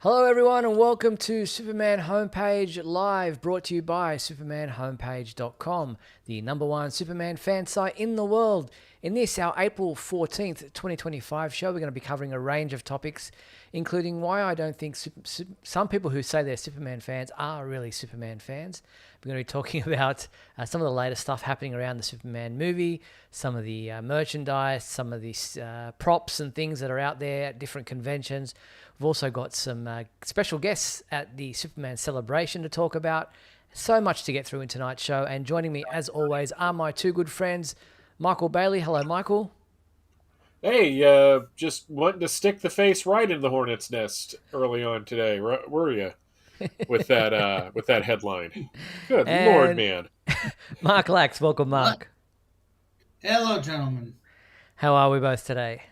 Hello, everyone, and welcome to Superman Homepage Live, brought to you by supermanhomepage.com, the number one Superman fan site in the world. In this, our April 14th, 2025 show, we're going to be covering a range of topics, including why I don't think some people who say they're Superman fans are really Superman fans. We're going to be talking about some of the latest stuff happening around the Superman movie, some of the merchandise, some of the props and things that are out there at different conventions. We've also got some special guests at the Superman celebration to talk about. So much to get through in tonight's show. And joining me, as always, are my two good friends, Michael Bailey. Hello, Michael. Hey, just wanting to stick the face right in the hornet's nest early on today, were you? With that headline. Good Lord, And man. Mark Lax. Welcome, What? Mark. Hello, gentlemen. How are we both today?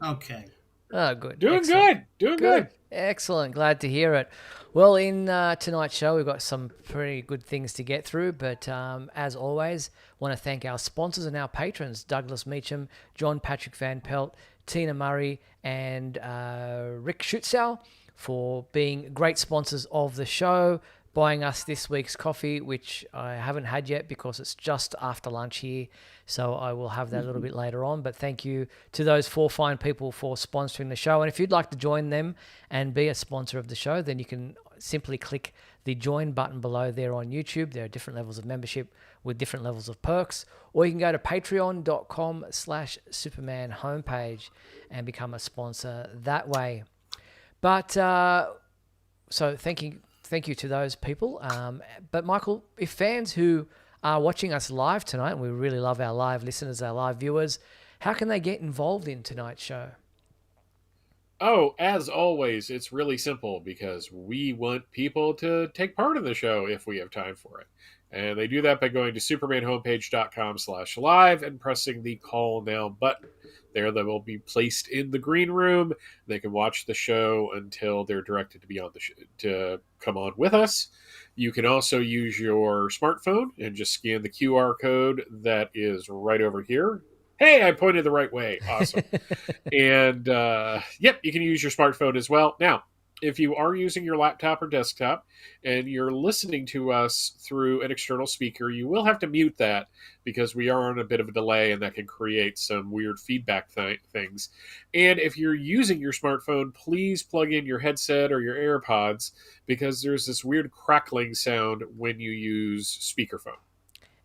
Okay. Oh, good. Doing Excellent. good. Doing good. Excellent. Glad to hear it. Well, in tonight's show, we've got some pretty good things to get through. But as always, want to thank our sponsors and our patrons, Douglas Meacham, John Patrick Van Pelt, Tina Murray, and Rick Schutzow, for being great sponsors of the show, buying us this week's coffee, which I haven't had yet because it's just after lunch here. So I will have that a little bit later on. But thank you to those four fine people for sponsoring the show. And if you'd like to join them and be a sponsor of the show, then you can simply click the join button below there on YouTube. There are different levels of membership with different levels of perks. Or you can go to patreon.com/Superman homepage and become a sponsor that way. But so thank you to those people. But Michael, if fans who are watching us live tonight, and we really love our live listeners, our live viewers, how can they get involved in tonight's show? Oh, as always, it's really simple because we want people to take part in the show if we have time for it. And they do that by going to supermanhomepage.com/live and pressing the call now button. There they will be placed in the green room. They can watch the show until they're directed to be on the to come on with us. You can also use your smartphone and just scan the QR code that is right over here. Hey, I pointed the right way. Awesome. And yep, you can use your smartphone as well. Now, if you are using your laptop or desktop and you're listening to us through an external speaker, you will have to mute that because we are on a bit of a delay and that can create some weird feedback things. And if you're using your smartphone, please plug in your headset or your AirPods because there's this weird crackling sound when you use speakerphone.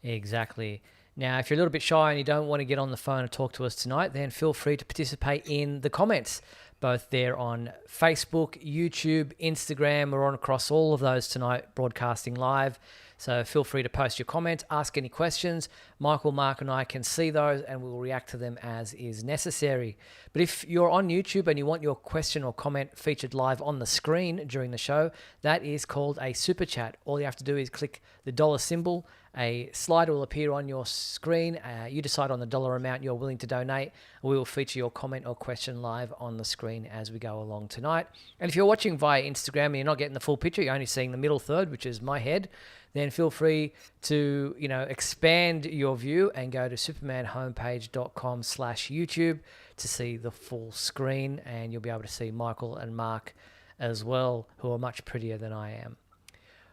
Exactly. Now, if you're a little bit shy and you don't want to get on the phone and talk to us tonight, then feel free to participate in the comments, both there on Facebook, YouTube, Instagram. We're on across all of those tonight, broadcasting live. So feel free to post your comments, ask any questions. Michael, Mark, and I can see those and we'll react to them as is necessary. But if you're on YouTube and you want your question or comment featured live on the screen during the show, that is called a super chat. All you have to do is click the dollar symbol. A slider will appear on your screen. You decide on the dollar amount you're willing to donate. We will feature your comment or question live on the screen as we go along tonight. And if you're watching via Instagram and you're not getting the full picture, you're only seeing the middle third, which is my head, then feel free to expand your view and go to supermanhomepage.com/YouTube to see the full screen, and you'll be able to see Michael and Mark as well, who are much prettier than I am.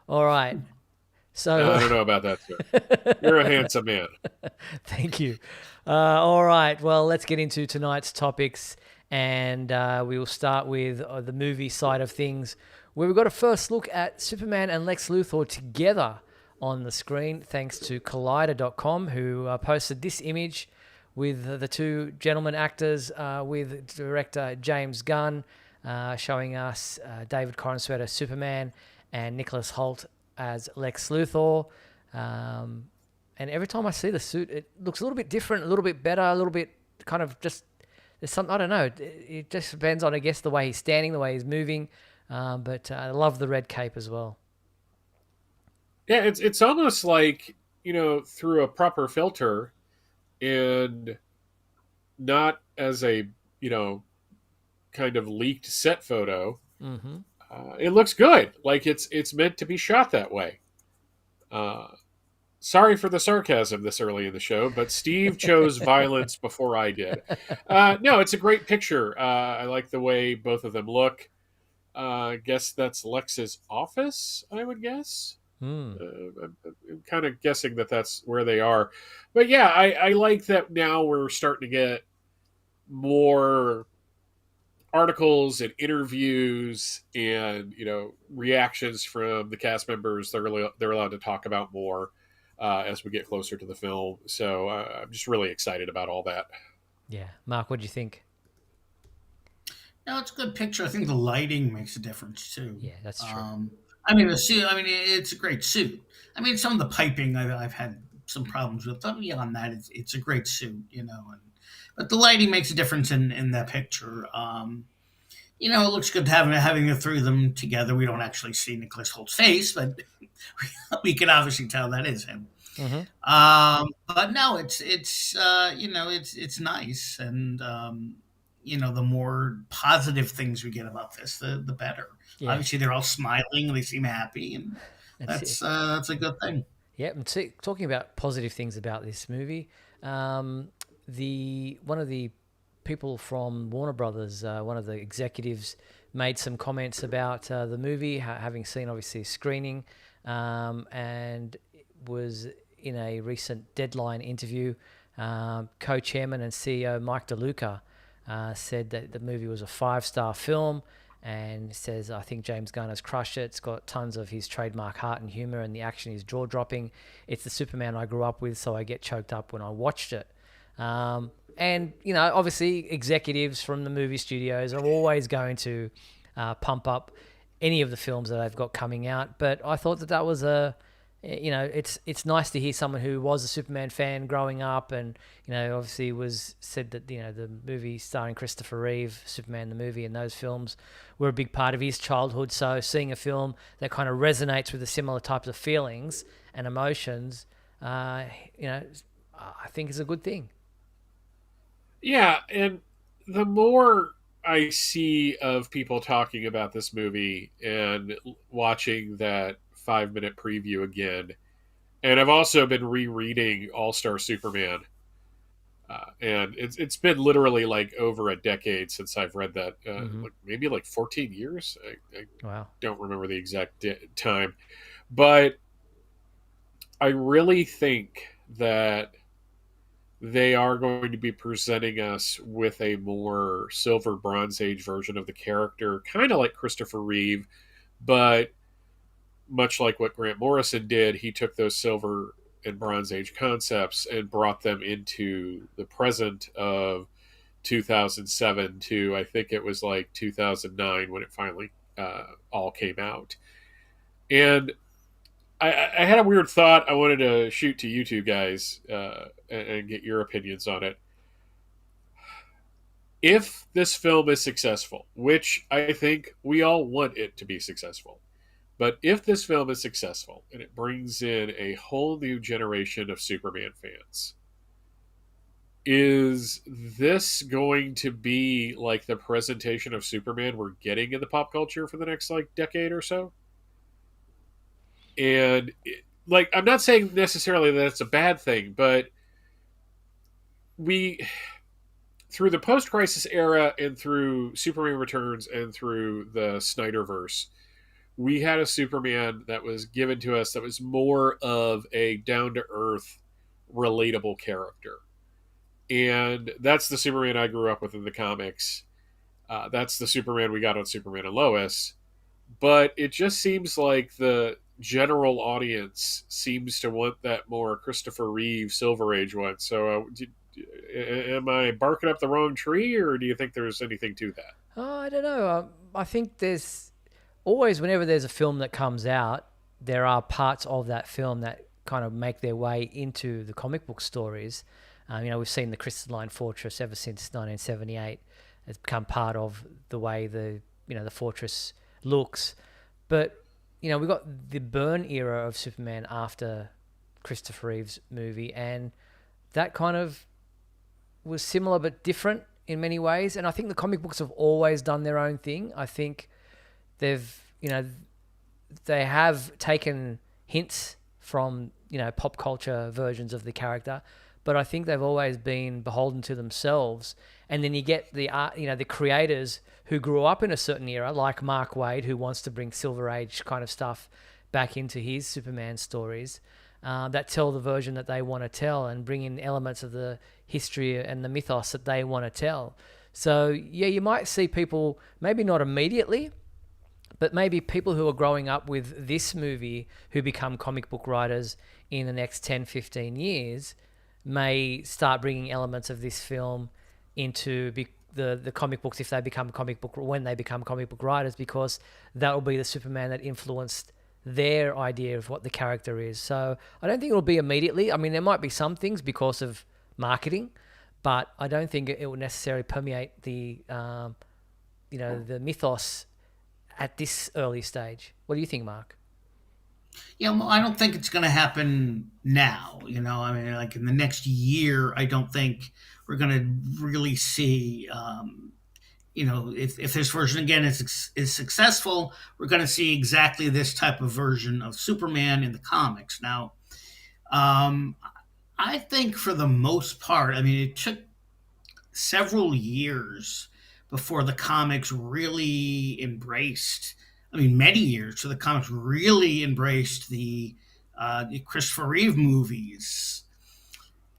All right. So I don't know about that, sir. You're a handsome man. Thank you. All right. Well, let's get into tonight's topics, and we will start with the movie side of things, where we've got a first look at Superman and Lex Luthor together on the screen, thanks to Collider.com, who posted this image with the two gentleman actors, with director James Gunn, showing us David Corenswet as Superman and Nicholas Hoult as Lex Luthor. And every time I see the suit, it looks a little bit different, a little bit better, a little bit kind of just, there's something, I don't know. It just depends on, I guess, the way he's standing, the way he's moving. But I love the red cape as well. Yeah, it's almost like, through a proper filter and not as a, kind of leaked set photo. Mm-hmm. It looks good. Like it's meant to be shot that way. Sorry for the sarcasm this early in the show, but Steve chose violence before I did. No, it's a great picture. I like the way both of them look. I guess that's Lex's office, I would guess. Hmm. I'm kind of guessing that that's where they are. But yeah, I like that now we're starting to get more articles and interviews and reactions from the cast members. They're allowed to talk about more as we get closer to the film. So I'm just really excited about all that. Yeah. Mark, what do you think? No, it's a good picture. I think the lighting makes a difference too. Yeah, that's true. I mean, the suit. I mean, it's a great suit. I mean, some of the piping I've had some problems with. But beyond that, it's a great suit. But the lighting makes a difference in that picture. It looks good having the three of them together. We don't actually see Nicholas Holt's face, but we can obviously tell that is him. Mm-hmm. But no, it's nice, and the more positive things we get about this, the better. Yeah. Obviously, they're all smiling, they seem happy, and That's it. that's a good thing. Yeah, and talking about positive things about this movie, the one of the people from Warner Brothers, one of the executives, made some comments about the movie, having seen obviously a screening, and was in a recent Deadline interview. Co-chairman and CEO Mike DeLuca said that the movie was a 5-star film, and says, I think James Gunn has crushed it. It's got tons of his trademark heart and humor, and the action is jaw-dropping. It's the Superman I grew up with, so I get choked up when I watched it. And, obviously executives from the movie studios are always going to pump up any of the films that they've got coming out. But I thought that was it's nice to hear someone who was a Superman fan growing up, and obviously was said that the movie starring Christopher Reeve, Superman the movie, and those films were a big part of his childhood. So seeing a film that kind of resonates with the similar types of feelings and emotions, I think is a good thing. Yeah, and the more I see of people talking about this movie and watching that 5-minute preview again, and I've also been rereading All Star Superman, and it's been literally like over a decade since I've read that, like maybe like 14 years. I Wow. don't remember the exact time, but I really think that they are going to be presenting us with a more Silver Bronze Age version of the character, kind of like Christopher Reeve, but much like what Grant Morrison did, he took those Silver and Bronze Age concepts and brought them into the present of 2007 to, I think it was like 2009 when it finally all came out. And I had a weird thought I wanted to shoot to you two guys and get your opinions on it. If this film is successful, which I think we all want it to be successful, but if this film is successful and it brings in a whole new generation of Superman fans, is this going to be like the presentation of Superman we're getting in the pop culture for the next like decade or so? And I'm not saying necessarily that it's a bad thing, but we, through the post-crisis era and through Superman Returns and through the Snyderverse, we had a Superman that was given to us that was more of a down-to-earth, relatable character. And that's the Superman I grew up with in the comics. That's the Superman we got on Superman and Lois. But it just seems like the general audience seems to want that more Christopher Reeve Silver Age one. So am I barking up the wrong tree, or do you think there's anything to that? I don't know. I think there's always, whenever there's a film that comes out, there are parts of that film that kind of make their way into the comic book stories. We've seen the Crystalline Fortress ever since 1978. It's become part of the way the fortress looks. But we've got the Byrne era of Superman after Christopher Reeve's movie, and that kind of was similar but different in many ways. And I think the comic books have always done their own thing. I think they have taken hints from pop culture versions of the character, but I think they've always been beholden to themselves. And then you get the art, the creators who grew up in a certain era, like Mark Waid, who wants to bring Silver Age kind of stuff back into his Superman stories, that tell the version that they want to tell and bring in elements of the history and the mythos that they want to tell. So, yeah, you might see people, maybe not immediately, but maybe people who are growing up with this movie who become comic book writers in the next 10, 15 years may start bringing elements of this film into the comic books if they become when they become comic book writers, because that will be the Superman that influenced their idea of what the character is. So I don't think it'll be immediately. I mean, there might be some things because of marketing, but I don't think it will necessarily permeate the the mythos at this early stage. What do you think, Mark? Yeah, well, I don't think it's going to happen now. I mean, like in the next year, I don't think we're going to really see. If this version again is successful, we're going to see exactly this type of version of Superman in the comics. Now, um, I think for the most part, I mean, it took several years before the comics really embraced. I mean, many years so the comics really embraced the Christopher Reeve movies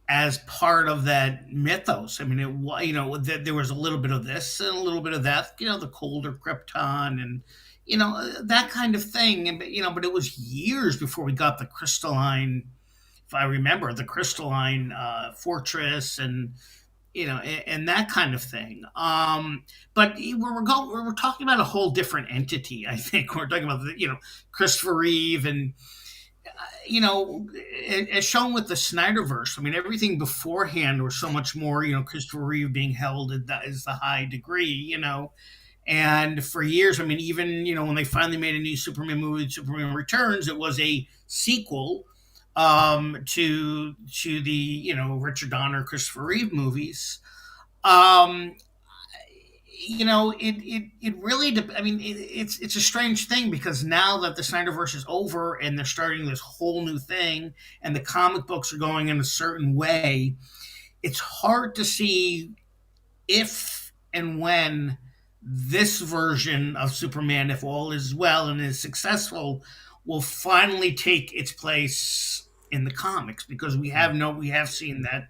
as part of that mythos. I mean, there was a little bit of this and a little bit of that. The colder Krypton and that kind of thing. And but it was years before we got the crystalline. If I remember, the crystalline fortress and and that kind of thing. But we're talking about a whole different entity. I think we're talking about Christopher Reeve and as shown with the Snyderverse. I mean, everything beforehand was so much more. Christopher Reeve being held as the high degree. And for years, I mean, even when they finally made a new Superman movie, Superman Returns, it was a sequel to the Richard Donner, Christopher Reeve movies. Um, it really. I mean, it's a strange thing because now that the Snyderverse is over and they're starting this whole new thing, and the comic books are going in a certain way, it's hard to see if and when this version of Superman, if all is well and is successful, will finally take its place in the comics, because we have seen that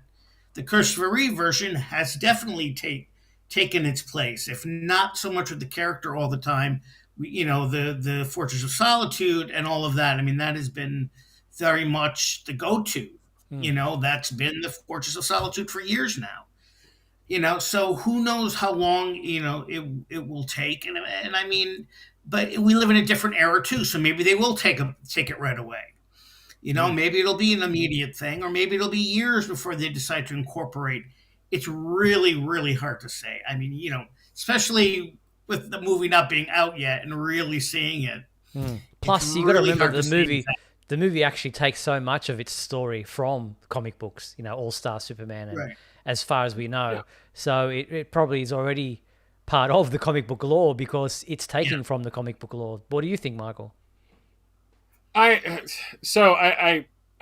the Christopher Reeve version has definitely taken its place, if not so much with the character all the time. The Fortress of Solitude and all of that. I mean, that has been very much the go-to. That's been the Fortress of Solitude for years now. So who knows how long it will take, and I mean, but we live in a different era too, so maybe they will take it right away. Maybe it'll be an immediate thing, or maybe it'll be years before they decide to incorporate. It's really, really hard to say. I mean, especially with the movie not being out yet and really seeing it. Plus, you got to remember the movie actually takes so much of its story from comic books, All Star Superman, and Right. as far as we know. So it probably is already part of the comic book lore because it's taken from the comic book lore. What do you think, Michael?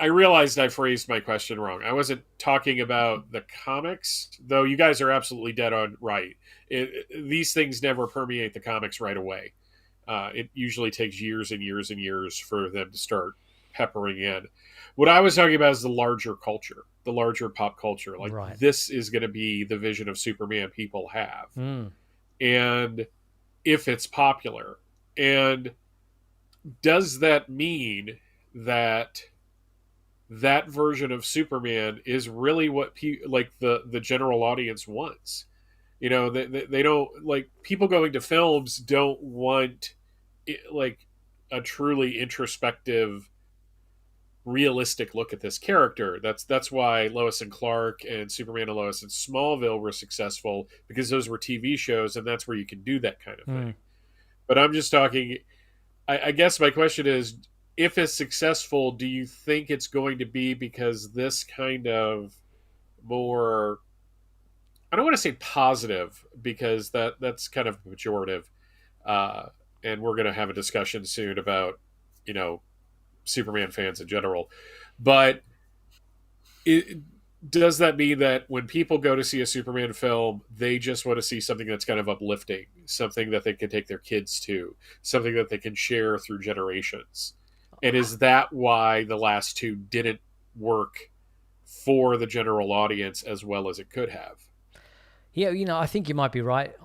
I realized I phrased my question wrong. I wasn't talking about the comics, though you guys are absolutely dead on right. These things never permeate the comics right away. It usually takes years and years and years for them to start peppering in. What I was talking about is the larger culture, the larger pop culture. Like, Right. This is going to be the vision of Superman people have. And if it's popular. And does that mean that that version of Superman is really what the general audience wants? They don't, like, people going to films don't want like a truly introspective, realistic look at this character. That's why Lois and Clark and Superman and Lois and Smallville were successful, because those were TV shows, and that's where you can do that kind of thing. But I'm just talking. I guess my question is, if it's successful, do you think it's going to be because this kind of more, I don't want to say positive, because that's kind of pejorative, and we're going to have a discussion soon about Superman fans in general, but does that mean that when people go to see a Superman film, they just want to see something that's kind of uplifting, something that they can take their kids to, something that they can share through generations? And is that why the last two didn't work for the general audience as well as it could have? Yeah, I think you might be right.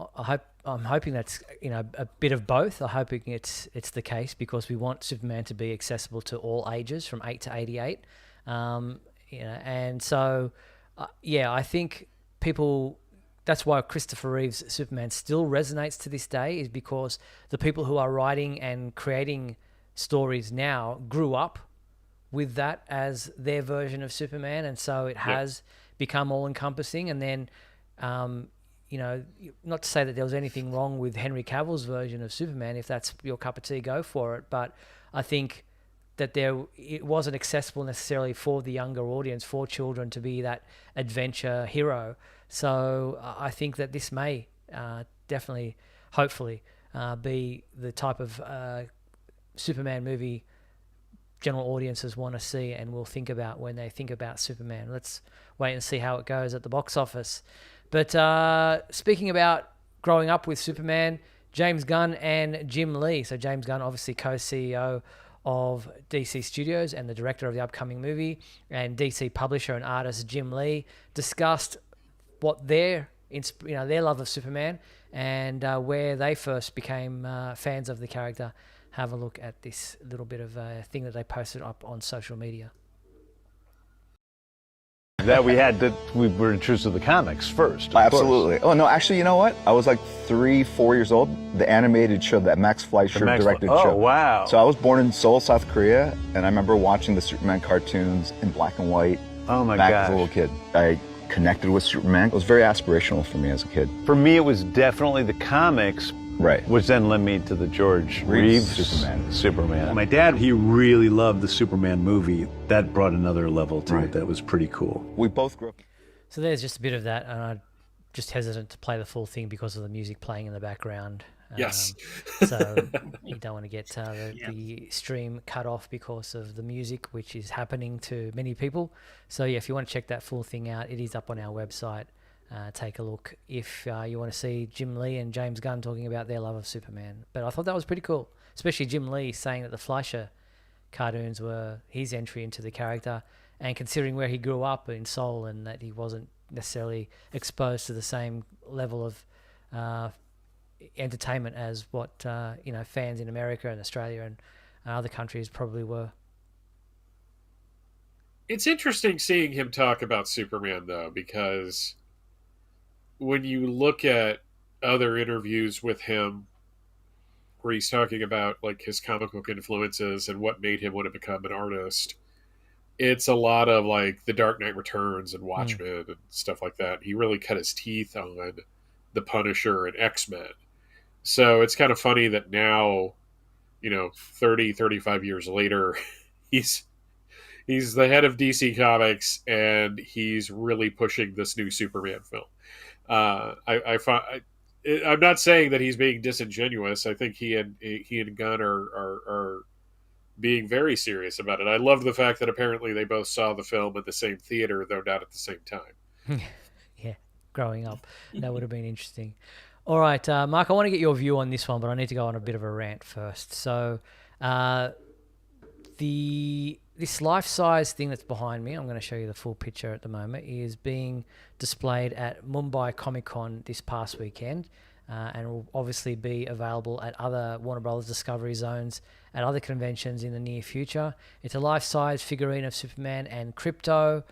I'm hoping that's a bit of both. I'm hoping it's the case because we want Superman to be accessible to all ages from 8 to 88. And so I think people. That's why Christopher Reeve's Superman still resonates to this day, is because the people who are writing and creating stories now grew up with that as their version of Superman, and so it has become all encompassing. And then, not to say that there was anything wrong with Henry Cavill's version of Superman. If that's your cup of tea, go for it. But I think that it wasn't accessible necessarily for the younger audience, for children to be that adventure hero. So I think that this may definitely, hopefully, be the type of Superman movie general audiences want to see and will think about when they think about Superman. Let's wait and see how it goes at the box office. But speaking about growing up with Superman, James Gunn and Jim Lee. So James Gunn, obviously co-CEO of DC Studios and the director of the upcoming movie, and DC publisher and artist Jim Lee discussed what their love of Superman and where they first became fans of the character. Have a look at this little bit of a thing that they posted up on social media. That we were introduced to the comics first. Absolutely. Oh, no, actually, you know what? I was like 3-4 years old. The animated show that Max Fleischer directed show. Oh, wow. So I was born in Seoul, South Korea, and I remember watching the Superman cartoons in black and white. Oh, my back gosh. as a little kid. I connected with Superman. It was very aspirational for me as a kid. For me, it was definitely the comics. Right. Which then led me to the George Reeves Superman. My dad, he really loved the Superman movie. That brought another level to it that was pretty cool. We both grew up. So there's just a bit of that, and I'm just hesitant to play the full thing because of the music playing in the background. Yes. So you don't want to get the stream cut off because of the music, which is happening to many people. So yeah, if you want to check that full thing out, it is up on our website. Take a look if you want to see Jim Lee and James Gunn talking about their love of Superman. But I thought that was pretty cool, especially Jim Lee saying that the Fleischer cartoons were his entry into the character, and considering where he grew up in Seoul and that he wasn't necessarily exposed to the same level of entertainment as what fans in America and Australia and other countries probably were. It's interesting seeing him talk about Superman, though, because when you look at other interviews with him where he's talking about like his comic book influences and what made him want to become an artist, it's a lot of like The Dark Knight Returns and Watchmen and stuff like that. He really cut his teeth on The Punisher and X-Men. So it's kind of funny that now, 30, 35 years later, he's the head of DC Comics and he's really pushing this new Superman film. I'm not saying that he's being disingenuous. I think he and Gunn are being very serious about it. I love the fact that apparently they both saw the film at the same theater, though not at the same time. Yeah, growing up, that would have been interesting. All right, Mark, I want to get your view on this one, but I need to go on a bit of a rant first. So, this life-size thing that's behind me, I'm going to show you the full picture at the moment, is being displayed at Mumbai Comic Con this past weekend, and will obviously be available at other Warner Brothers Discovery Zones at other conventions in the near future. It's a life-size figurine of Superman and Krypto.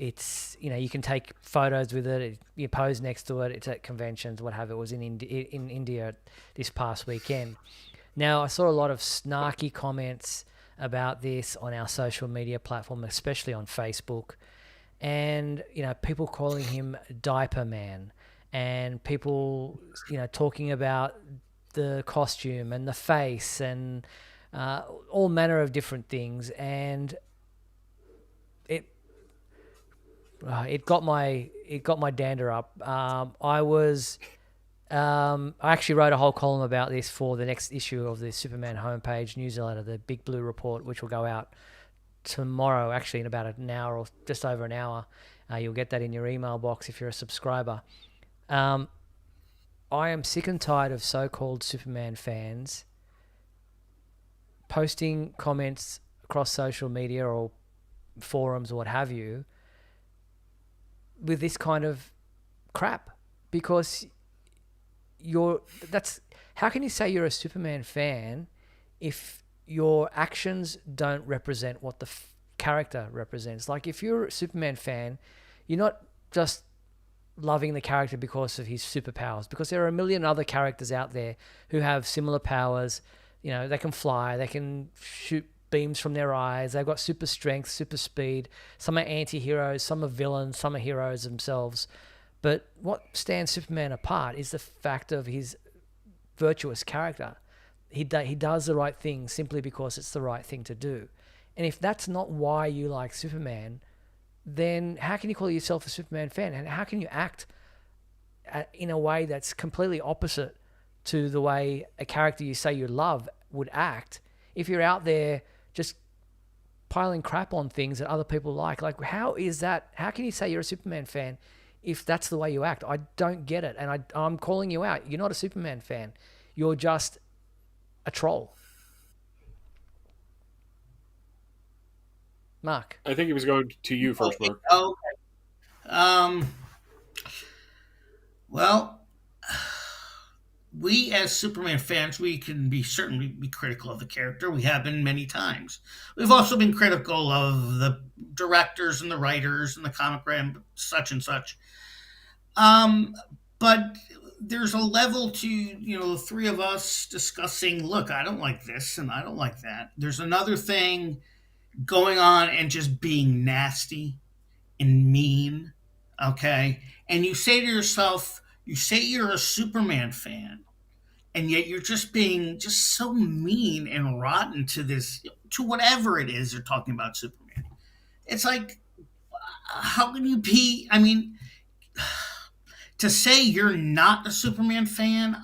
It's, you can take photos with it, you pose next to it, it's at conventions, what have you. It was in India this past weekend. Now, I saw a lot of snarky comments about this on our social media platform, especially on Facebook, and people calling him Diaper Man, and people talking about the costume and the face and all manner of different things, and it got my dander up. I actually wrote a whole column about this for the next issue of the Superman homepage newsletter, the Big Blue Report, which will go out tomorrow, actually in about an hour or just over an hour. You'll get that in your email box if you're a subscriber. I am sick and tired of so-called Superman fans posting comments across social media or forums or what have you with this kind of crap, because how can you say you're a Superman fan if your actions don't represent what the character represents? Like, if you're a Superman fan, you're not just loving the character because of his superpowers, because there are a million other characters out there who have similar powers. You know, they can fly, they can shoot beams from their eyes, they've got super strength, super speed. Some are anti-heroes, some are villains, some are heroes themselves. But what stands Superman apart is the fact of his virtuous character. He does the right thing simply because it's the right thing to do. And if that's not why you like Superman, then how can you call yourself a Superman fan? And how can you act in a way that's completely opposite to the way a character you say you love would act if you're out there just piling crap on things that other people like? Like, how is that? How can you say you're a Superman fan if that's the way you act? I don't get it. And I'm calling you out. You're not a Superman fan. You're just a troll. Mark. I think he was going to you first, Mark. Okay. Well, we as Superman fans, we can certainly be critical of the character. We have been many times. We've also been critical of the directors and the writers and the comic brand, such and such. But there's a level to, the three of us discussing, look, I don't like this and I don't like that. There's another thing going on and just being nasty and mean, okay? And you say to yourself, you say you're a Superman fan, and yet you're just being just so mean and rotten to whatever it is you're talking about Superman. It's like, how can you be, I mean, to say you're not a Superman fan,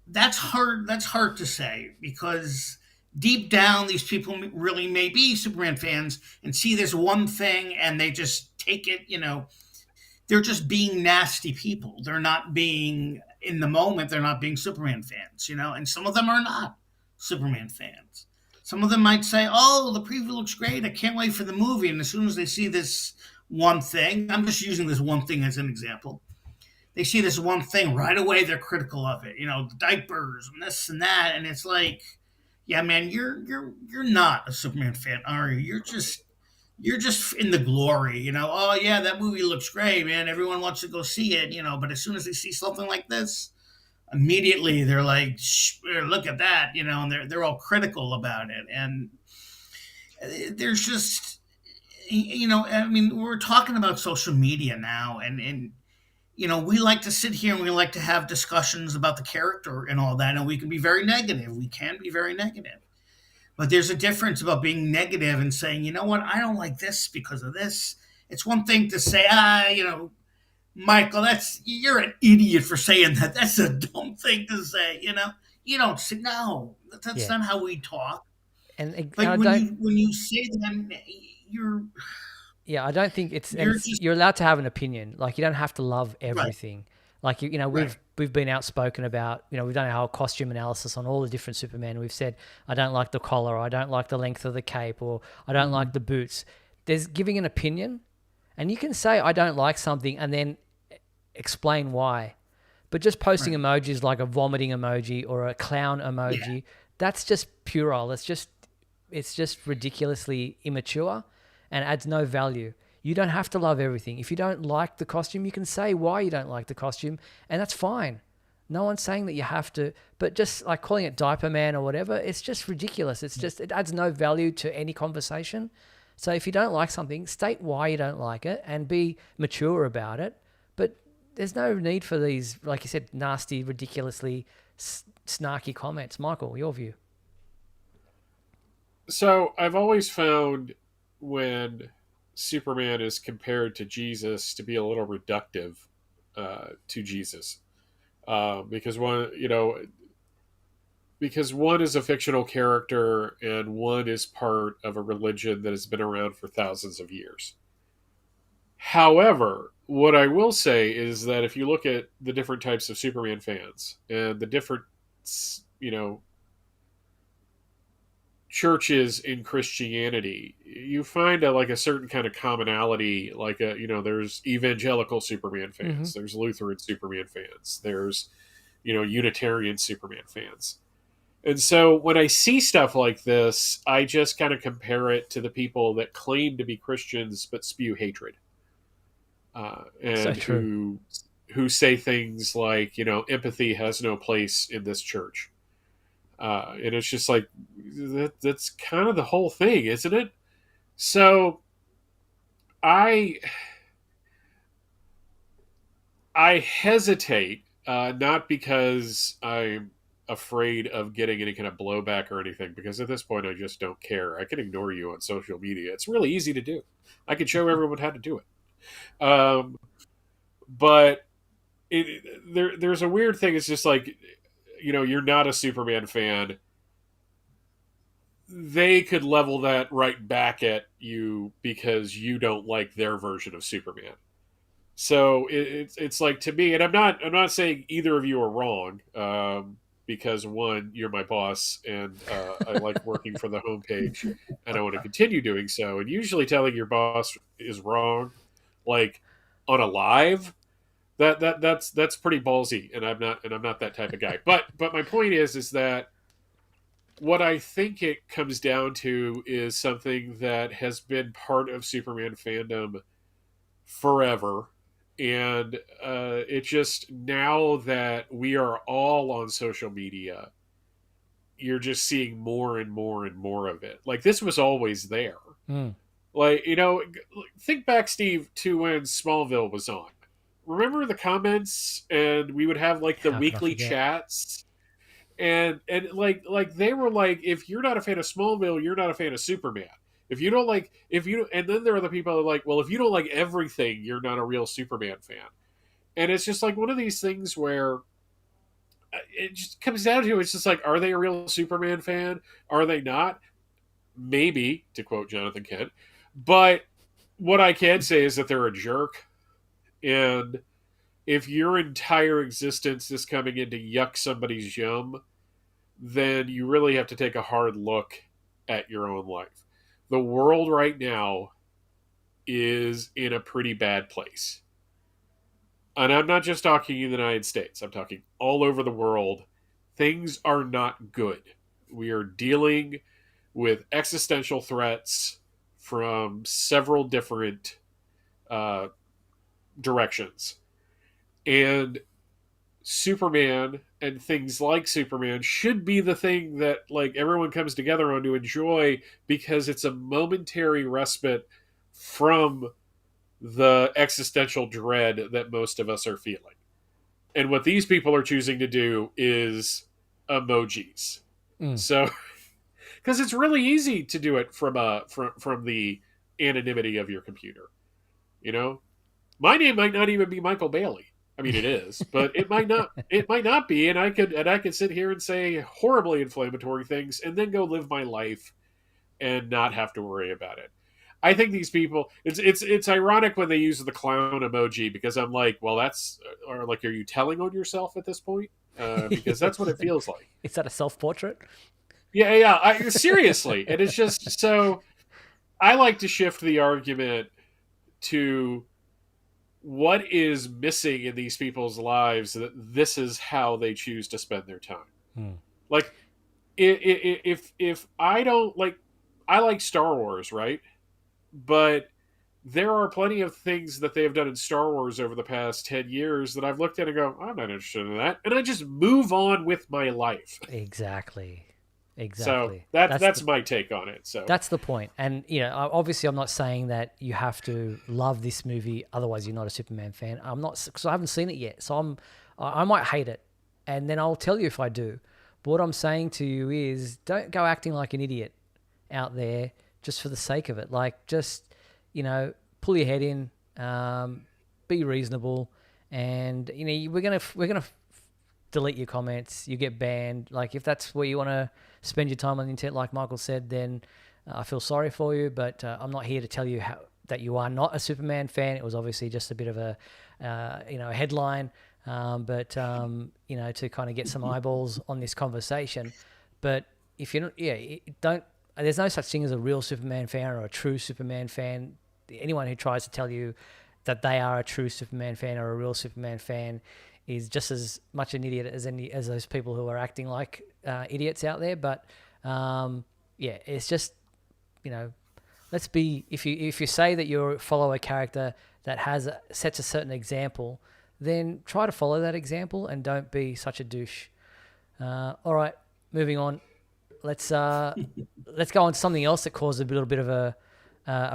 that's hard to say, because deep down these people really may be Superman fans and see this one thing and they just take it, they're just being nasty people. They're not being, in the moment, they're not being Superman fans, and some of them are not Superman fans. Some of them might say, oh, the preview looks great, I can't wait for the movie. And as soon as they see this one thing, I'm just using this one thing as an example, they see this one thing, right away they're critical of it, the diapers and this and that. And it's like, yeah, man, you're not a Superman fan, are you? You're just in the glory, Oh yeah, that movie looks great, man. Everyone wants to go see it, But as soon as they see something like this, immediately they're like, look at that, And they're all critical about it. And there's just, I mean, we're talking about social media now, and we like to sit here and we like to have discussions about the character and all that, and we can be very negative. We can be very negative. But there's a difference about being negative and saying, you know what, I don't like this because of this. It's one thing to say, Michael, you're an idiot for saying that. That's a dumb thing to say, You don't say, no, that's not how we talk. But when you say them, you're... Yeah, I don't think you're allowed to have an opinion. Like, you don't have to love everything. Right. Like, we've been outspoken about, we've done our costume analysis on all the different Supermen. We've said, I don't like the collar, or I don't like the length of the cape, or I don't like the boots. There's giving an opinion, and you can say, I don't like something, and then explain why. But just posting emojis like a vomiting emoji or a clown emoji, that's just puerile. It's just ridiculously immature and adds no value. You don't have to love everything. If you don't like the costume, you can say why you don't like the costume, and that's fine. No one's saying that you have to, but just like calling it Diaper Man or whatever, it's just ridiculous. It adds no value to any conversation. So if you don't like something, state why you don't like it and be mature about it. But there's no need for these, like you said, nasty, ridiculously snarky comments. Michael, your view. So I've always found when Superman is compared to Jesus to be a little reductive to Jesus, because because one is a fictional character and one is part of a religion that has been around for thousands of years. However, what I will say is that if you look at the different types of Superman fans and the different, you know, churches in Christianity, you find a certain kind of commonality. There's evangelical Superman fans, there's Lutheran Superman fans, there's Unitarian Superman fans. And so when I see stuff like this, I just kind of compare it to the people that claim to be Christians but spew hatred, and who say things like, empathy has no place in this church. And it's just like, that's kind of the whole thing, isn't it? So I hesitate, not because I'm afraid of getting any kind of blowback or anything, because at this point I just don't care. I can ignore you on social media. It's really easy to do. I can show everyone how to do it. But there's a weird thing. It's just like, you're not a Superman fan. They could level that right back at you because you don't like their version of Superman. So it's like, to me, and I'm not saying either of you are wrong, because one, you're my boss, and I like working for the homepage, and I want to continue doing so. And usually, telling your boss is wrong, like on a live, that's pretty ballsy, and I'm not that type of guy. But my point is that what I think it comes down to is something that has been part of Superman fandom forever. And it just, now that we are all on social media, you're just seeing more and more and more of it. Like, this was always there. Like, think back, Steve, to when Smallville was on. Remember the comments, and we would have like the weekly chats, and like they were like, if you're not a fan of Smallville, you're not a fan of Superman. And then there are the people that are like, well, if you don't like everything, you're not a real Superman fan. And it's just like one of these things where it just comes down to, it's just like, are they a real Superman fan? Are they not? Maybe, to quote Jonathan Kent. But what I can say is that they're a jerk. And if your entire existence is coming in to yuck somebody's yum, then you really have to take a hard look at your own life. The world right now is in a pretty bad place. And I'm not just talking in the United States. I'm talking all over the world. Things are not good. We are dealing with existential threats from several different directions. And Superman and things like Superman should be the thing that like everyone comes together on to enjoy, because it's a momentary respite from the existential dread that most of us are feeling. And what these people are choosing to do is emojis. So, because it's really easy to do it from the anonymity of your computer. My name might not even be Michael Bailey. I mean, it is, but it might not. It might not be, and I could sit here and say horribly inflammatory things, and then go live my life and not have to worry about it. I think these people. It's ironic when they use the clown emoji, because I'm like, well, that's, or like, are you telling on yourself at this point? Because that's what it feels like. Is that a self-portrait? Yeah. Seriously, and it's just so. I like to shift the argument to what is missing in these people's lives, that this is how they choose to spend their time. Like, if I don't like, I like Star Wars, right? But there are plenty of things that they have done in Star Wars over the past 10 years that I've looked at and go, I'm not interested in that. And I just move on with my life. Exactly. So that's my take on it. So that's the point. And, obviously I'm not saying that you have to love this movie, otherwise you're not a Superman fan. I'm not, because I haven't seen it yet. So I might hate it, and then I'll tell you if I do. But what I'm saying to you is, don't go acting like an idiot out there just for the sake of it. Like, just, pull your head in, be reasonable, and we're gonna delete your comments. You get banned. Like, if that's where you want to spend your time on the internet, like Michael said, then I feel sorry for you. But I'm not here to tell you that you are not a Superman fan. It was obviously just a bit of a a headline, but to kind of get some eyeballs on this conversation. But if you're not, there's no such thing as a real Superman fan or a true Superman fan. Anyone who tries to tell you that they are a true Superman fan or a real Superman fan is just as much an idiot as those people who are acting like idiots out there. But it's just, let's be, if you say that you follow a character that sets a certain example, then try to follow that example and don't be such a douche. All right, moving on. Let's go on to something else that caused a little bit of a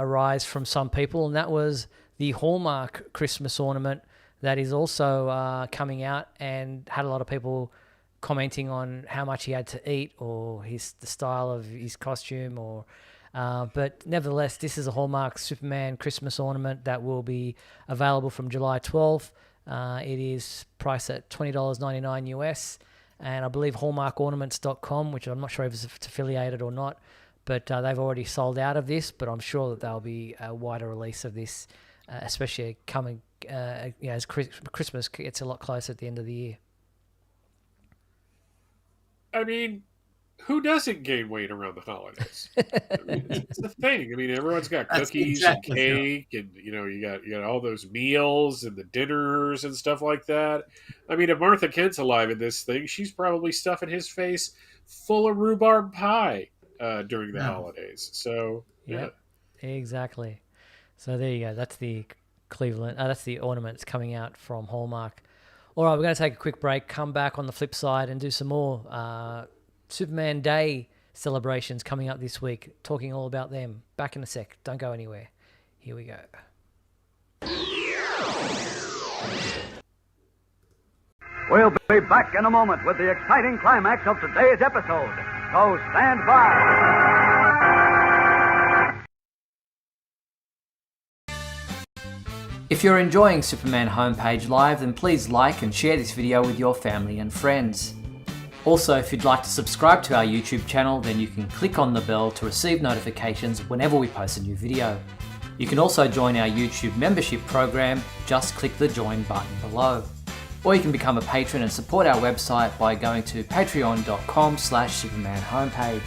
rise from some people, and that was the Hallmark Christmas ornament that is also coming out, and had a lot of people commenting on how much he had to eat or the style of his costume, but nevertheless, this is a Hallmark Superman Christmas ornament that will be available from July 12th. It is priced at $20.99 US, and I believe hallmarkornaments.com, which I'm not sure if it's affiliated or not, but they've already sold out of this, but I'm sure that there'll be a wider release of this, especially coming as Christmas gets a lot closer at the end of the year. I mean, who doesn't gain weight around the holidays? I mean, it's the thing. I mean, everyone's got cookies and cake, and you got all those meals and the dinners and stuff like that. I mean, if Martha Kent's alive in this thing, she's probably stuffing his face full of rhubarb pie during the holidays. So yeah, exactly. So there you go. That's the that's the ornaments coming out from Hallmark. All right, we're going to take a quick break, come back on the flip side and do some more Superman Day celebrations coming up this week, talking all about them. Back in a sec. Don't go anywhere. Here we go. We'll be back in a moment with the exciting climax of today's episode. So stand by. If you're enjoying Superman Homepage Live, then please like and share this video with your family and friends. Also, if you'd like to subscribe to our YouTube channel, then you can click on the bell to receive notifications whenever we post a new video. You can also join our YouTube membership program, just click the join button below. Or you can become a patron and support our website by going to patreon.com/Superman Homepage.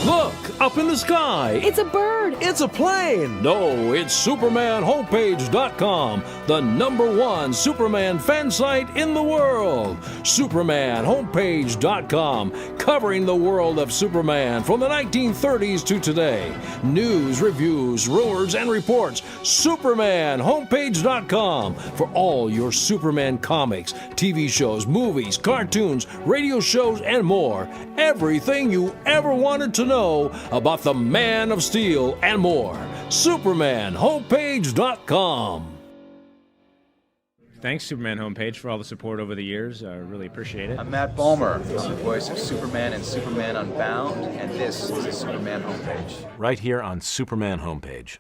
Look, up in the sky. It's a bird. It's a plane. No, it's SupermanHomepage.com, the #1 Superman fan site in the world. SupermanHomepage.com, covering the world of Superman from the 1930s to today. News, reviews, rumors, and reports. SupermanHomepage.com for all your Superman comics, TV shows, movies, cartoons, radio shows, and more. Everything you ever wanted to know about the Man of Steel and more. SupermanHomepage.com. Thanks, Superman Homepage, for all the support over the years. I really appreciate it. I'm Matt Balmer. I'm the voice of Superman and Superman Unbound, and this is the Superman Homepage. Right here on Superman Homepage.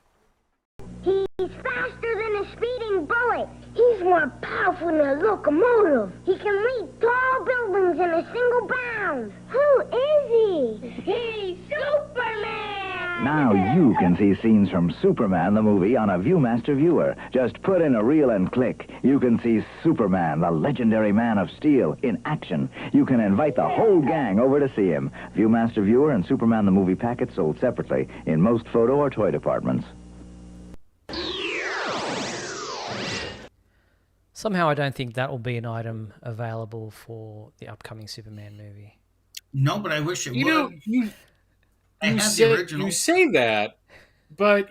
He's faster than a speeding bullet. He's more powerful than a locomotive. He can leap tall buildings in a single bound. Who is he? He's Superman! Now you can see scenes from Superman the movie on a Viewmaster viewer. Just put in a reel and click. You can see Superman, the legendary Man of Steel, in action. You can invite the whole gang over to see him. Viewmaster viewer and Superman the movie packets sold separately in most photo or toy departments. Somehow I don't think that will be an item available for the upcoming Superman movie. No, but I wish it would. You say that, but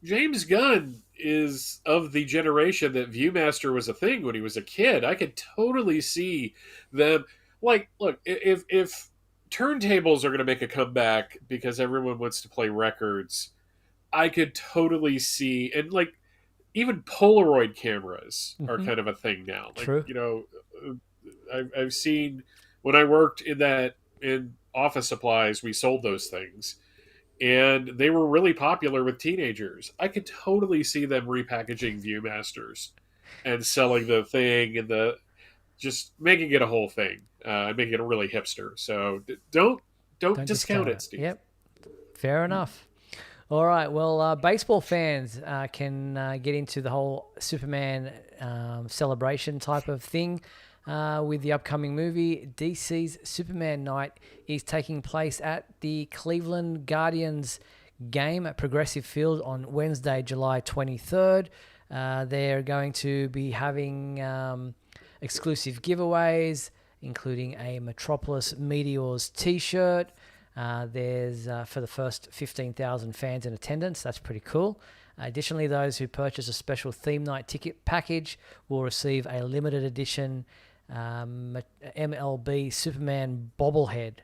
James Gunn is of the generation that Viewmaster was a thing when he was a kid. I could totally see them. Like, look, if turntables are going to make a comeback because everyone wants to play records, I could totally see, and like, even Polaroid cameras are kind of a thing now. Like, True. I've seen when I worked in office supplies, we sold those things, and they were really popular with teenagers. I could totally see them repackaging Viewmasters and selling the thing and just making it a whole thing, making it really hipster. So don't discount it, Steve. Yep, fair enough. All right, well, baseball fans can get into the whole Superman celebration type of thing with the upcoming movie. DC's Superman Night is taking place at the Cleveland Guardians game at Progressive Field on Wednesday, July 23rd. They're going to be having exclusive giveaways, including a Metropolis Meteors t-shirt. There's for the first 15,000 fans in attendance. That's pretty cool. Additionally, those who purchase a special theme night ticket package will receive a limited edition MLB Superman bobblehead.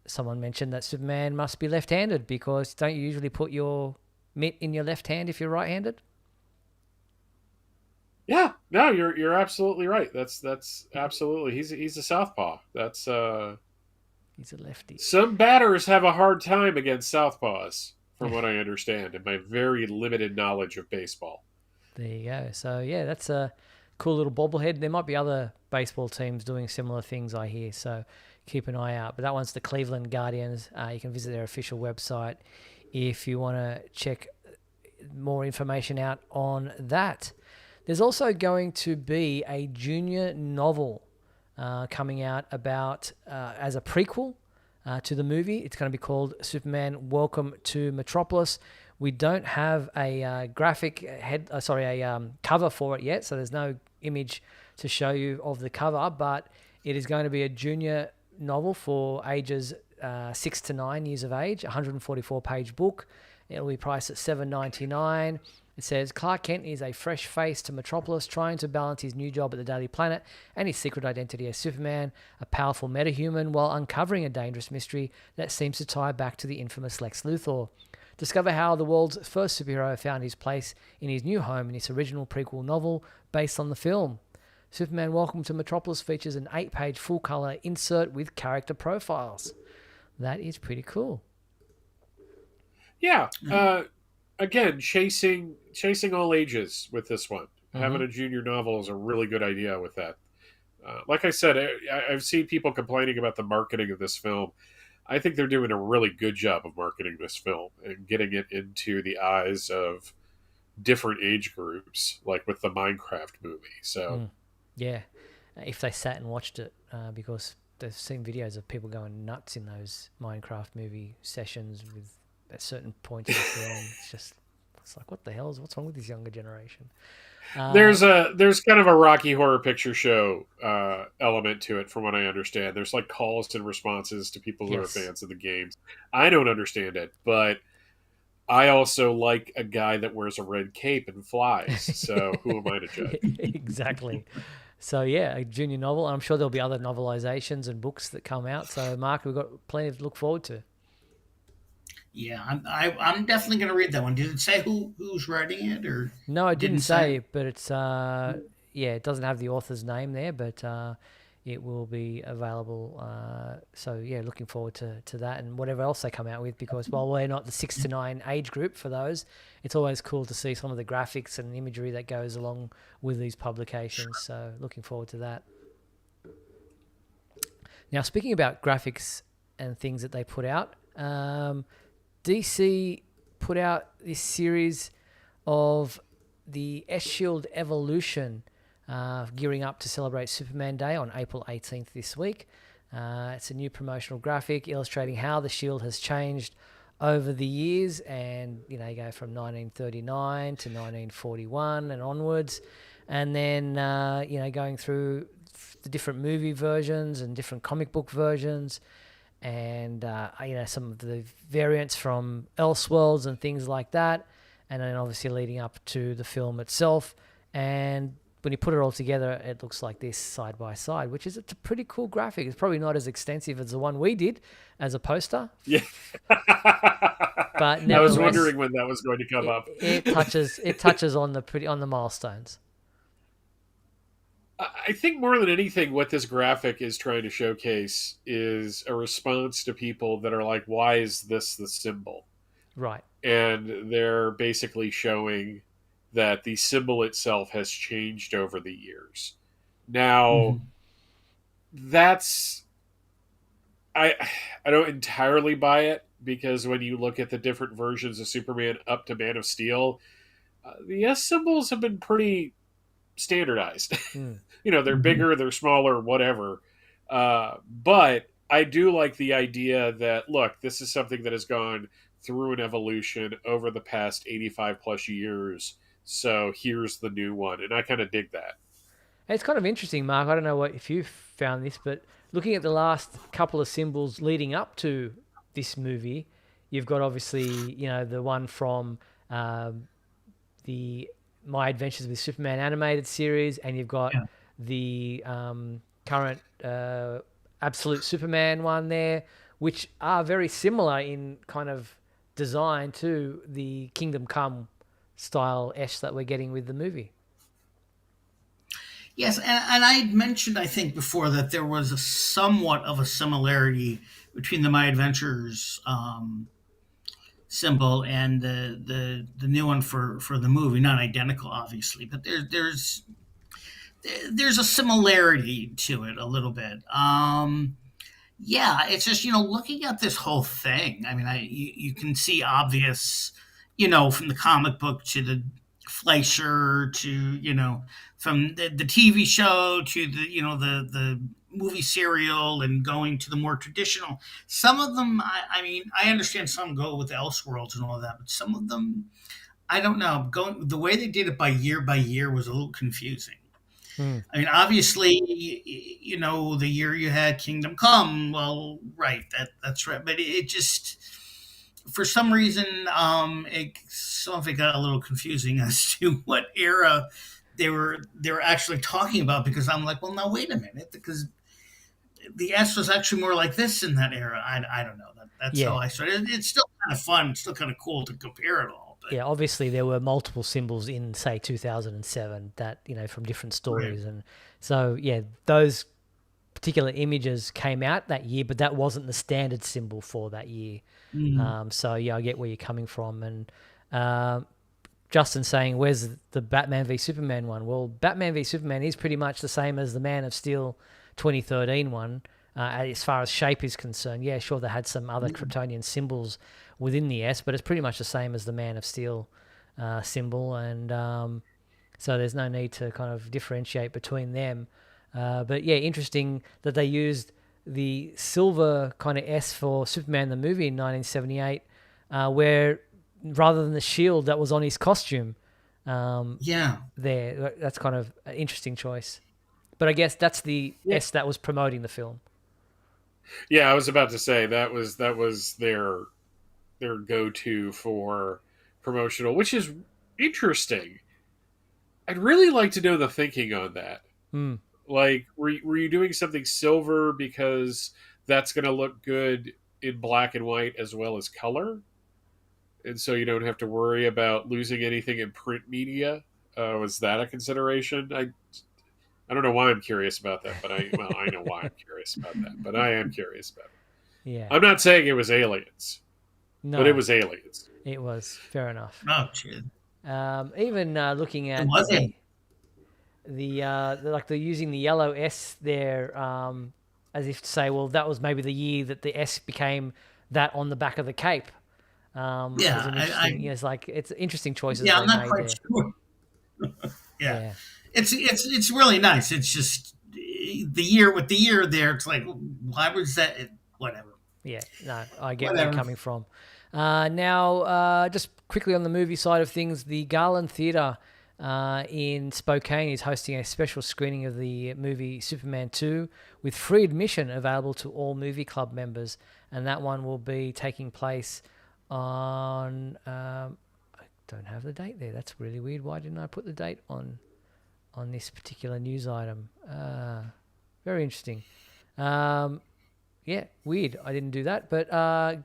Someone mentioned that Superman must be left-handed because don't you usually put your mitt in your left hand if you're right-handed? Yeah, no, you're absolutely right. That's absolutely he's a southpaw. That's he's a lefty. Some batters have a hard time against southpaws, from what I understand, in my very limited knowledge of baseball. There you go. So yeah, that's a cool little bobblehead. There might be other baseball teams doing similar things, I hear. So keep an eye out. But that one's the Cleveland Guardians. You can visit their official website if you want to check more information out on that. There's also going to be a junior novel coming out about as a prequel to the movie. It's going to be called Superman: Welcome to Metropolis. We don't have a cover for it yet, so there's no image to show you of the cover. But it is going to be a junior novel for ages 6 to 9 years of age. 144-page book. It'll be priced at $7.99. It says, Clark Kent is a fresh face to Metropolis, trying to balance his new job at the Daily Planet and his secret identity as Superman, a powerful metahuman, while uncovering a dangerous mystery that seems to tie back to the infamous Lex Luthor. Discover how the world's first superhero found his place in his new home in this original prequel novel based on the film. Superman Welcome to Metropolis features an 8-page full-color insert with character profiles. That is pretty cool. Yeah. Again, chasing all ages with this one. Mm-hmm. Having a junior novel is a really good idea with that. Like I said, I've seen people complaining about the marketing of this film. I think they're doing a really good job of marketing this film and getting it into the eyes of different age groups, like with the Minecraft movie. So, yeah, if they sat and watched it, because they've seen videos of people going nuts in those Minecraft movie sessions with at certain points of the film. It's like, what the hell what's wrong with this younger generation? There's kind of a Rocky Horror Picture Show element to it, from what I understand. There's like calls and responses to people who are fans of the games. I don't understand it, but I also like a guy that wears a red cape and flies. So who am I to judge? Exactly. So yeah, a junior novel. I'm sure there'll be other novelizations and books that come out. So Mark, we've got plenty to look forward to. Yeah, I'm definitely going to read that one. Did it say who's writing it, or no? It didn't say, but it's it doesn't have the author's name there, but it will be available. So yeah, looking forward to that and whatever else they come out with. Because while we're not the 6 to 9 age group for those, it's always cool to see some of the graphics and imagery that goes along with these publications. So looking forward to that. Now, speaking about graphics and things that they put out. DC put out this series of the S-Shield Evolution, gearing up to celebrate Superman Day on April 18th this week. It's a new promotional graphic illustrating how the Shield has changed over the years, and you go from 1939 to 1941 and onwards, and then going through the different movie versions and different comic book versions. And, some of the variants from Elseworlds and things like that. And then obviously leading up to the film itself. And when you put it all together, it looks like this side by side, which is a pretty cool graphic. It's probably not as extensive as the one we did as a poster. Yeah. But I was wondering when that was going to come up. It touches on the milestones. I think more than anything, what this graphic is trying to showcase is a response to people that are like, why is this the symbol? Right. And they're basically showing that the symbol itself has changed over the years. Now, that's... I don't entirely buy it, because when you look at the different versions of Superman up to Man of Steel, the S symbols have been pretty standardized. They're bigger, they're smaller, whatever. But I do like the idea that, look, this is something that has gone through an evolution over the past 85 plus years. So here's the new one. And I kind of dig that. It's kind of interesting, Mark. I don't know if you found this, but looking at the last couple of symbols leading up to this movie, you've got obviously, the one from the My Adventures with Superman animated series, and you've got the current Absolute Superman one there, which are very similar in kind of design to the Kingdom Come style S that we're getting with the movie. Yes, and I mentioned, I think, before that there was a somewhat of a similarity between the My Adventures symbol and the new one for the movie. Not identical, obviously, but there's a similarity to it a little bit. Yeah, it's just, looking at this whole thing. I mean, you can see obvious, from the comic book to the Fleischer to, from the TV show to the movie serial and going to the more traditional. Some of them, I mean, I understand some go with the Elseworlds and all that, but some of them, I don't know. The way they did it by year was a little confusing. I mean, obviously, the year you had Kingdom Come, well, right, that's right. But it just, for some reason, some of it got a little confusing as to what era they were actually talking about, because I'm like, well, now wait a minute, because the S was actually more like this in that era. I don't know. That's how I started. It's still kind of fun. It's still kind of cool to compare it all. Yeah, obviously there were multiple symbols in, say, 2007 that, from different stories. Right. And so, yeah, those particular images came out that year, but that wasn't the standard symbol for that year. So, yeah, I get where you're coming from. And Justin saying, where's the Batman v Superman one? Well, Batman v Superman is pretty much the same as the Man of Steel 2013 one, as far as shape is concerned. Yeah, sure, they had some other Kryptonian symbols within the S, but it's pretty much the same as the Man of Steel symbol, and so there's no need to kind of differentiate between them. But yeah, interesting that they used the silver kind of S for Superman the movie in 1978, where rather than the shield that was on his costume, there, that's kind of an interesting choice. But I guess that's the S that was promoting the film. Yeah, I was about to say that was their go-to for promotional, which is interesting. I'd really like to know the thinking on that. Like, were you doing something silver because that's going to look good in black and white as well as color, and so you don't have to worry about losing anything in print media? Was that a consideration? I don't know why I'm curious about that, but I know why I'm curious about that, but I am curious about it. Yeah, I'm not saying it was aliens. No, but it was aliens. It was, fair enough. Oh, shit. Even looking at the like they're using the yellow S there, as if to say, well, that was maybe the year that the S became that on the back of the cape. It's like it's interesting choices. Yeah, I'm not quite sure. yeah, it's really nice. It's just the year with the year there. It's like, why was that? Whatever. Yeah, no, I get where you're coming from. Now, just quickly on the movie side of things, the Garland Theatre in Spokane is hosting a special screening of the movie Superman 2 with free admission available to all movie club members, and that one will be taking place on... I don't have the date there. That's really weird. Why didn't I put the date on this particular news item? Very interesting. Yeah, weird. I didn't do that. But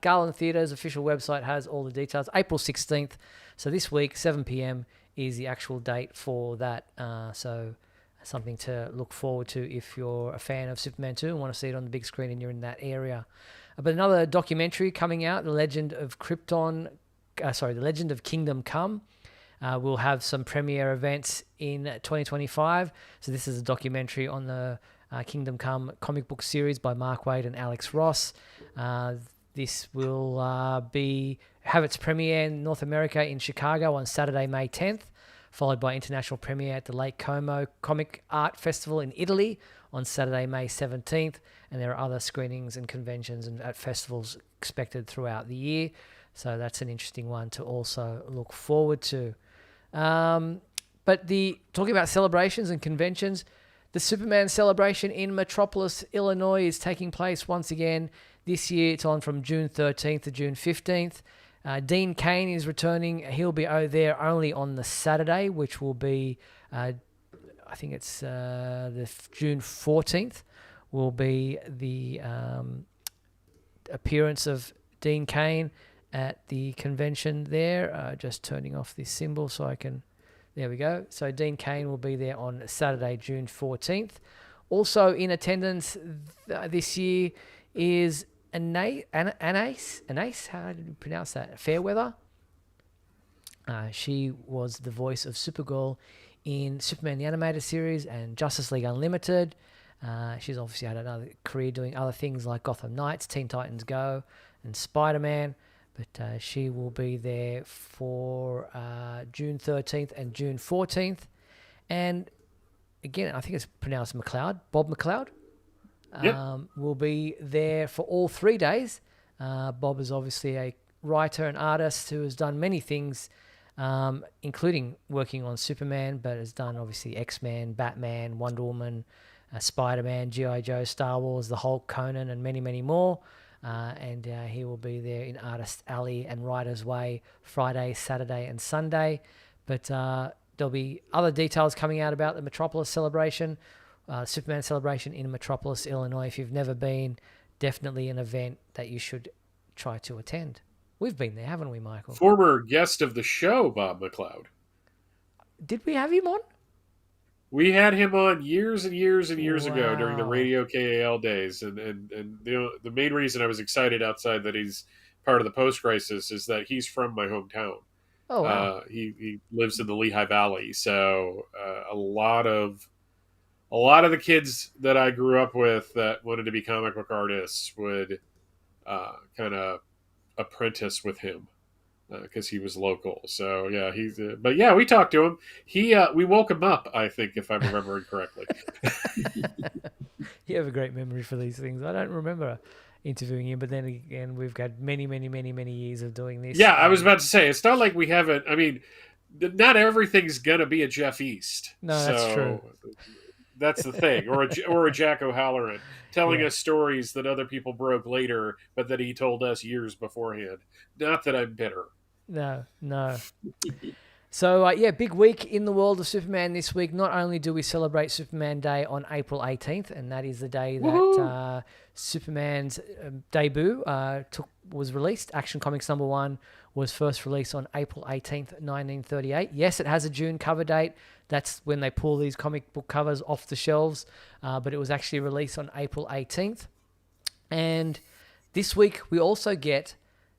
Garland Theatre's official website has all the details. April 16th. So this week, 7 p.m. is the actual date for that. So something to look forward to if you're a fan of Superman 2 and want to see it on the big screen and you're in that area. But another documentary coming out, The Legend of Kingdom Come. We'll have some premiere events in 2025. So this is a documentary on the Kingdom Come comic book series by Mark Waid and Alex Ross. This will have its premiere in North America in Chicago on Saturday, May 10th, followed by international premiere at the Lake Como Comic Art Festival in Italy on Saturday, May 17th. And there are other screenings and conventions and at festivals expected throughout the year. So that's an interesting one to also look forward to. But talking about celebrations and conventions, the Superman celebration in Metropolis, Illinois is taking place once again. This year it's on from June 13th to June 15th. Dean Cain is returning. He'll be there only on the Saturday, which will be, I think it's the June 14th, will be the appearance of Dean Cain at the convention there. Just turning off this symbol so I can... There we go. So Dean Cain will be there on Saturday, June 14th. Also in attendance this year is Anais, how did you pronounce that? Fairweather. She was the voice of Supergirl in Superman the Animated Series and Justice League Unlimited. She's obviously had another career doing other things like Gotham Knights, Teen Titans Go, and Spider-Man. But she will be there for June 13th and June 14th. And again, I think it's pronounced McLeod, Bob McLeod. Will be there for all 3 days. Bob is obviously a writer and artist who has done many things, including working on Superman, but has done obviously X-Men, Batman, Wonder Woman, Spider-Man, G.I. Joe, Star Wars, The Hulk, Conan, and many, many more. And he will be there in Artist Alley and Writer's Way Friday, Saturday, and Sunday. But there'll be other details coming out about the Metropolis celebration. Superman celebration in Metropolis, Illinois. If you've never been, definitely an event that you should try to attend. We've been there, haven't we, Michael? Former guest of the show, Bob McLeod. Did we have him on? We had him on years and years and years ago during the Radio KAL days. And the main reason I was excited outside that he's part of the post-crisis is that he's from my hometown. Oh, wow. He lives in the Lehigh Valley. So a lot of the kids that I grew up with that wanted to be comic book artists would kind of apprentice with him because he was local. So yeah, but yeah, we talked to him. We woke him up, I think, if I'm remembering correctly. You have a great memory for these things. I don't remember interviewing him, but then again, we've got many, many, many, many years of doing this. Yeah, I was about to say, it's not like we haven't. I mean, not everything's gonna be a Jeff East. No, that's true. That's the thing, or a Jack O'Halloran telling us stories that other people broke later, but that he told us years beforehand. Not that I'm bitter. No. So, big week in the world of Superman this week. Not only do we celebrate Superman Day on April 18th, and that is the day that Superman's debut was released. Action Comics #1 was first released on April 18th, 1938. Yes, it has a June cover date. That's when they pull these comic book covers off the shelves, but it was actually released on April 18th. And this week, we also get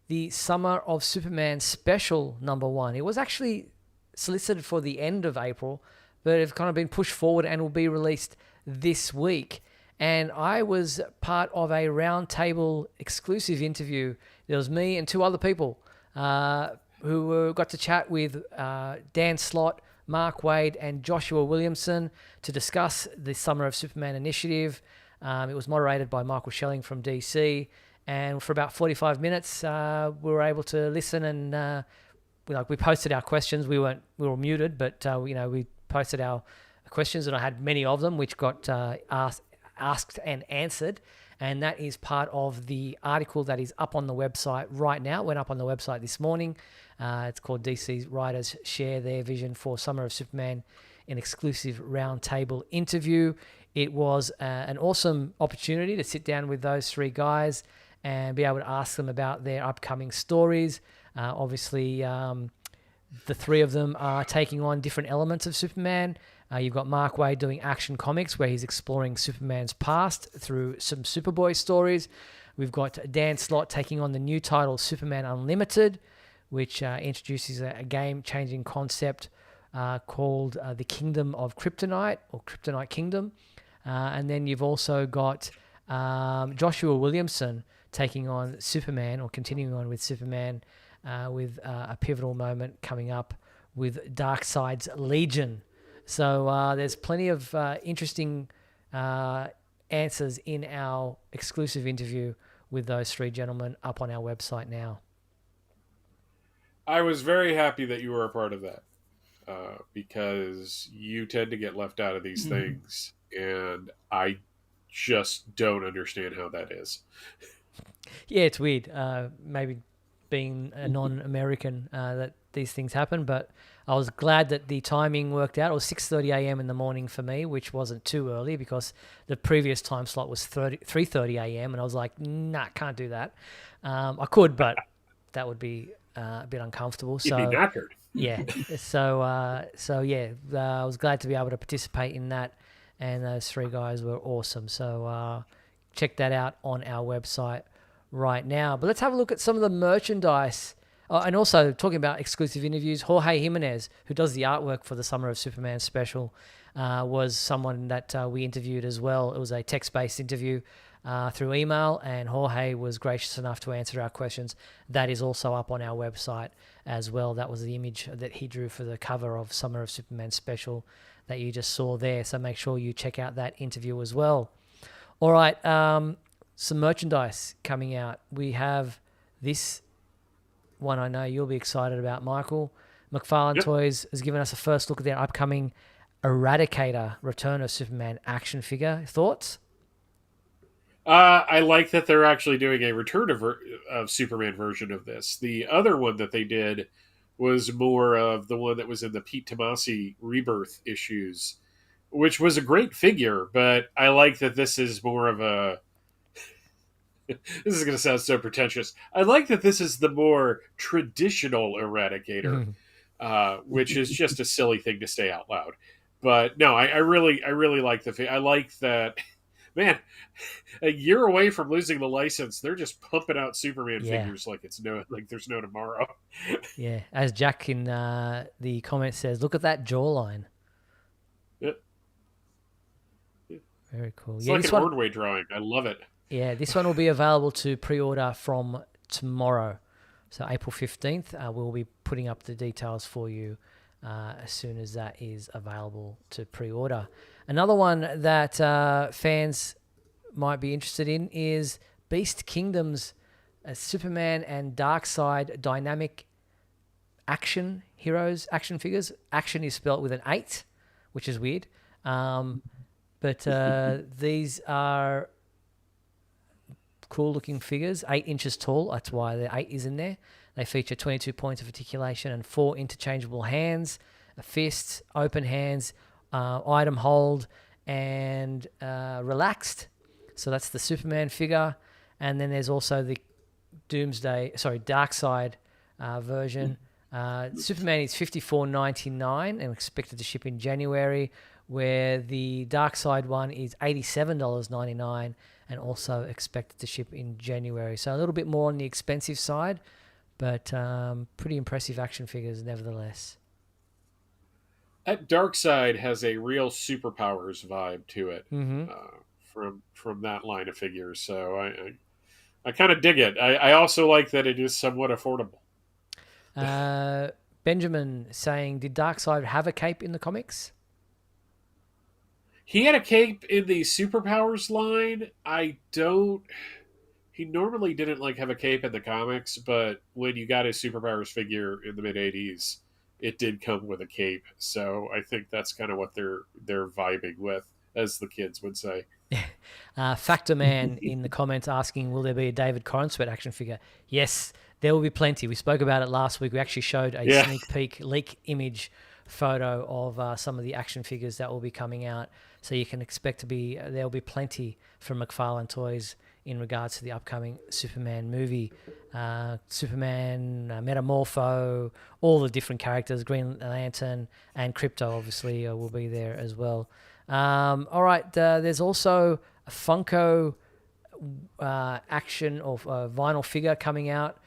the Summer of Superman special #1. It was actually solicited for the end of April, but it's kind of been pushed forward and will be released this week. And I was part of a roundtable exclusive interview. There was me and 2 other people who got to chat with Dan Slott, Mark Waid, and Joshua Williamson to discuss the Summer of Superman initiative. It was moderated by Michael Schelling from DC. And for about 45 minutes, we were able to listen and we posted our questions. We were muted, but we posted our questions, and I had many of them, which got asked and answered. And that is part of the article that is up on the website right now. It went up on the website this morning. It's called DC's Writers Share Their Vision for Summer of Superman, an exclusive roundtable interview. It was an awesome opportunity to sit down with those 3 guys and be able to ask them about their upcoming stories. Obviously, the 3 of them are taking on different elements of Superman. You've got Mark Waid doing Action Comics, where he's exploring Superman's past through some Superboy stories. We've got Dan Slott taking on the new title Superman Unlimited, which introduces a game-changing concept called the Kingdom of Kryptonite, or Kryptonite Kingdom. And then you've also got Joshua Williamson taking on Superman, or continuing on with Superman, with a pivotal moment coming up with Darkseid's Legion. So there's plenty of interesting answers in our exclusive interview with those three gentlemen up on our website now. I was very happy that you were a part of that, because you tend to get left out of these things, and I just don't understand how that is. Yeah, it's weird. Maybe being a non-American, that these things happen, but I was glad that the timing worked out. It was 6:30 a.m. in the morning for me, which wasn't too early because the previous time slot was 3:30 a.m. and I was like, nah, can't do that. I could, but that would be a bit uncomfortable. You'd be knackered. Yeah. So yeah, I was glad to be able to participate in that, and those three guys were awesome. So check that out on our website right now. But let's have a look at some of the merchandise. And also, talking about exclusive interviews, Jorge Jiménez, who does the artwork for the Summer of Superman special, was someone that we interviewed as well. It was a text-based interview through email, and Jorge was gracious enough to answer our questions. That is also up on our website as well. That was the image that he drew for the cover of Summer of Superman special that you just saw there. So make sure you check out that interview as well. All right, some merchandise coming out. We have this one I know you'll be excited about, Michael. McFarlane Toys has given us a first look at their upcoming Eradicator Return of Superman action figure. Thoughts? I like that they're actually doing a Return of Superman version of this. The other one that they did was more of the one that was in the Pete Tomasi Rebirth issues, which was a great figure, but I like that this is more of a... This is going to sound so pretentious. I like that this is the more traditional Eradicator, which is just a silly thing to say out loud. But no, I really like the. I like that. Man, a year away from losing the license, they're just pumping out Superman figures like there's no tomorrow. Yeah, as Jack in the comments says, look at that jawline. Yep. Very cool. It's like an Ordway drawing. I love it. Yeah, this one will be available to pre-order from tomorrow. So April 15th, we'll be putting up the details for you as soon as that is available to pre-order. Another one that fans might be interested in is Beast Kingdom's Superman and Darkseid dynamic action heroes, action figures. Action is spelled with an 8, which is weird. But these are cool looking figures, 8 inches tall. That's why the 8 is in there. They feature 22 points of articulation and 4 interchangeable hands, a fist, open hands, item hold, and relaxed. So that's the Superman figure. And then there's also the Darkseid version. Superman is $54.99 and expected to ship in January, where the Darkseid one is $87.99 and also expected to ship in January. So a little bit more on the expensive side, but pretty impressive action figures nevertheless. That Darkseid has a real superpowers vibe to it from that line of figures. So I kind of dig it. I also like that it is somewhat affordable. Benjamin saying, did Darkseid have a cape in the comics? He had a cape in the superpowers line. He normally didn't have a cape in the comics, but when you got his superpowers figure in the mid-'80s, it did come with a cape. So I think that's kind of what they're vibing with, as the kids would say. Factor Man in the comments asking, will there be a David Corenswet action figure? Yes, there will be plenty. We spoke about it last week. We actually showed a sneak peek leak image photo of some of the action figures that will be coming out. So you can expect there'll be plenty from McFarlane Toys in regards to the upcoming Superman movie. Superman, Metamorpho, all the different characters, Green Lantern and Krypto obviously will be there as well. All right, there's also a Funko action or vinyl figure coming out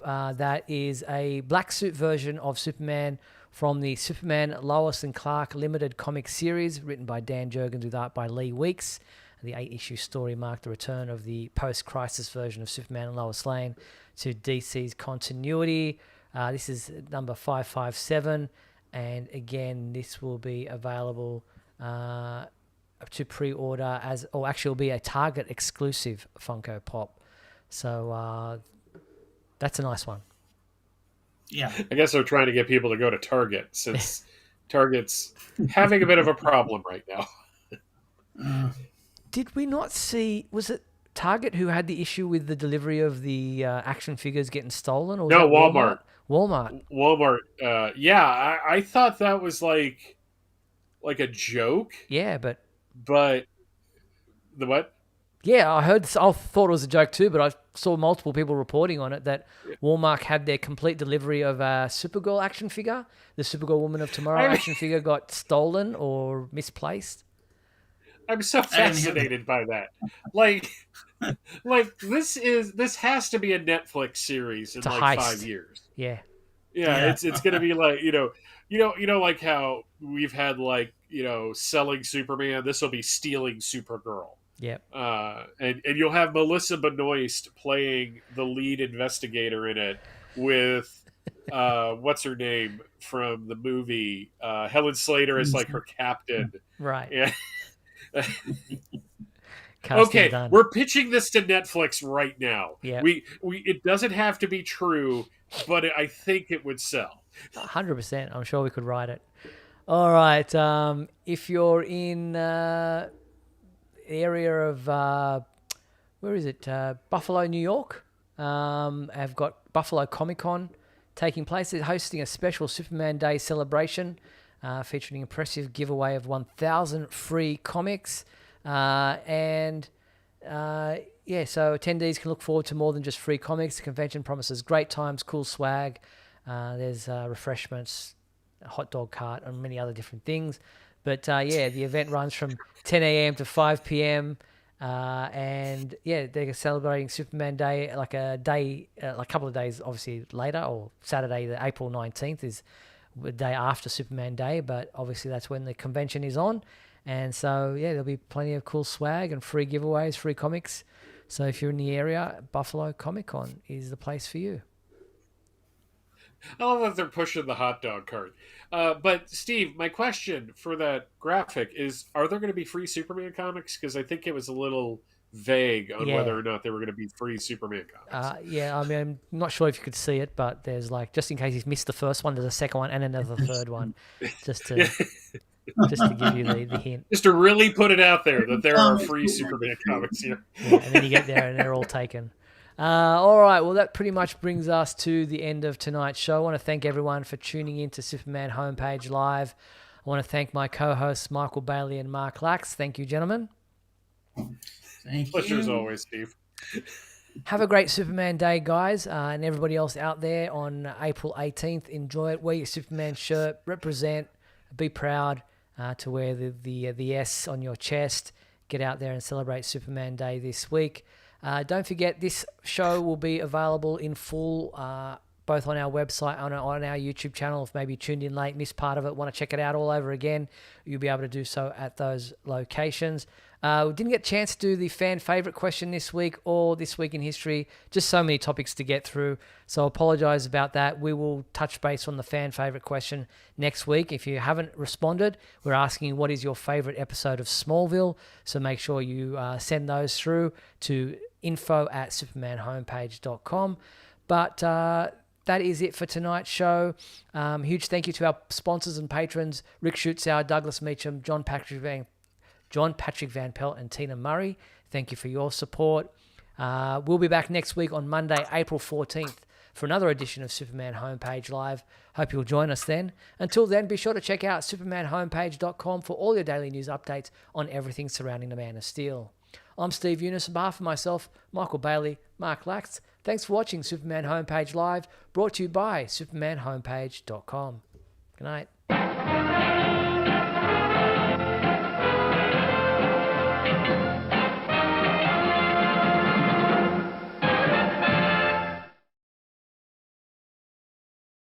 that is a black suit version of Superman from the Superman Lois and Clark limited comic series written by Dan Jurgens with art by Lee Weeks. The 8-issue story marked the return of the post-crisis version of Superman and Lois Lane to DC's continuity. This is number 557, and again, this will be available to pre-order actually will be a Target exclusive Funko Pop. So that's a nice one. Yeah. I guess they're trying to get people to go to Target since Target's having a bit of a problem right now. Did we not see, was it Target who had the issue with the delivery of the action figures getting stolen? Or was No, that Walmart. Walmart. Yeah, I thought that was like a joke. Yeah, but the what? Yeah, I thought it was a joke too, but I saw multiple people reporting on it that Walmart had their complete delivery of a Supergirl action figure. The Supergirl Woman of Tomorrow action figure got stolen or misplaced. I'm so fascinated by that. Like this has to be a Netflix series in like 5 years. Yeah. Yeah, it's gonna be like like how we've had like selling Superman. This will be stealing Supergirl. Yep. And you'll have Melissa Benoist playing the lead investigator in it with what's her name from the movie? Helen Slater is like her captain. Right. Yeah. Okay, done. We're pitching this to Netflix right now. Yeah. We it doesn't have to be true, but I think it would sell. 100%. I'm sure we could write it. All right. If you're in the area of where is it? Buffalo, New York. I've got Buffalo Comic Con taking place. They're hosting a special Superman Day celebration featuring an impressive giveaway of 1,000 free comics. So attendees can look forward to more than just free comics. The convention promises great times, cool swag. There's refreshments, a hot dog cart, and many other different things. But the event runs from 10 a.m. to 5 p.m. They're celebrating Superman Day like a couple of days, obviously later, or Saturday, the April 19th is the day after Superman Day. But obviously that's when the convention is on. And so, there'll be plenty of cool swag and free giveaways, free comics. So if you're in the area, Buffalo Comic Con is the place for you. I love that they're pushing the hot dog cart. But Steve, my question for that graphic is, are there going to be free Superman comics? Because I think it was a little vague on whether or not there were going to be free Superman comics. I'm not sure if you could see it, but there's just in case you've missed the first one, there's a second one and another third one. Just to give you the hint. Just to really put it out there that there are free Superman comics here. Yeah, and then you get there and they're all taken. All right, well, that pretty much brings us to the end of tonight's show. I want to thank everyone for tuning in to Superman Homepage Live. I want to thank my co-hosts, Michael Bailey and Mark Lax. Thank you, gentlemen. Thank Pleasure you. as always, Steve. Have a great Superman Day, guys, and everybody else out there on April 18th. Enjoy it. Wear your Superman shirt. Represent. Be proud to wear the S on your chest. Get out there and celebrate Superman Day this week. Don't forget, this show will be available in full both on our website and on our YouTube channel. If maybe you tuned in late, missed part of it, want to check it out all over again, you'll be able to do so at those locations. We didn't get a chance to do the fan favorite question this week or this week in history. Just so many topics to get through. So I apologize about that. We will touch base on the fan favorite question next week. If you haven't responded, we're asking what is your favorite episode of Smallville. So make sure you send those through to info@supermanhomepage.com. But that is it for tonight's show. Huge thank you to our sponsors and patrons, Rick Schutzow, Douglas Meacham, John Patrick Van Pelt, and Tina Murray. Thank you for your support. We'll be back next week on Monday, April 14th, for another edition of Superman Homepage Live. Hope you'll join us then. Until then, be sure to check out supermanhomepage.com for all your daily news updates on everything surrounding the Man of Steel. I'm Steve Eunice. On behalf of myself, Michael Bailey, Mark Lax, thanks for watching Superman Homepage Live, brought to you by supermanhomepage.com. Good night.